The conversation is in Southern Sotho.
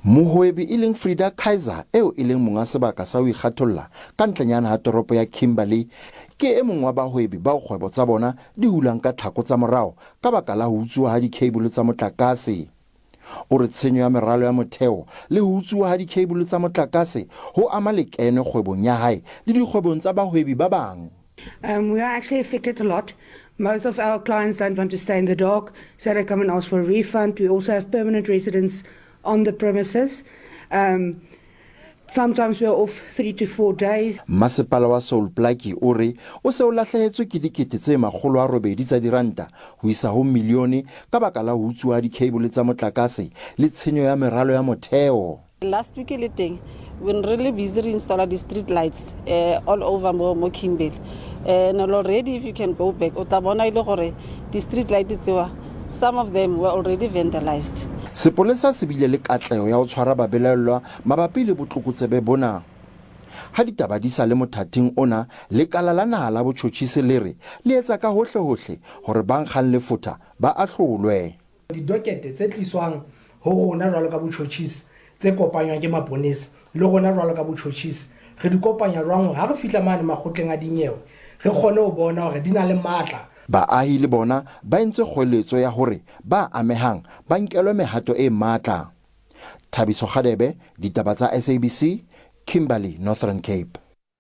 Mohwebi e leng Frida Kaiser eo e leng monga sebaka sa ho ikgatholla ka ntlenyana ha toropo ya Kimberley ke e mong wa bahwebi ba kgwebo tsa bona di hulang ka tlhako tsa morao ka baka la ho utsuwa ha dikheibole tsa motlakase. O re tshenyo ya meralo ya motheo le ho utsuwa ha dikheibole tsa motlakase ho ama lekeno kgwebong ya hae le dikgwebong tsa bahwebi ba bang. We are actually affected a lot. Most of our clients don't want to stay in the dark, so they come and ask for a refund. We also have permanent residents on the premises. Sometimes we are off 3 to 4 days. Masepala wa Soul Plaki o re o se o lahlehetswe ke dikete tse 800 tsa diranta ho isa ho milione ka baka la ho utsuwa dikheibole tsa motlakase le tshenyo ya meralo ya motheo. Last week le teng when really busy install the street lights all over mo Kimberley. And already if you can go back o tla bona ile gore the street lights tsewa some of them were already vandalized. Sepolesa se bile le katleho ya ho tshwara babelaellwa mabapi le botlokotsebe bona. Ha ditaba di sa le mothating ona, lekala la naha la botšhotšhisi le re le etsa ka hohle hohle hore ba nkgang lefotha ba ahlolwe. Didokete tse tliswang ho rona jwalo ka botšhotšhisi tse kopanywa ke maponesa le rona jwalo ka botšhotšhisi re di kopanya jwang ha re fihla mane makgotleng a dinyewe re kgone ho bona hore di na le matla. Baahi le bona ba entse kgoeletso ya hore ba amehang ba nkelwe mehato e matla. Thabiso Kgadebe, Ditaba tsa SABC, Kimberley, Northern Cape.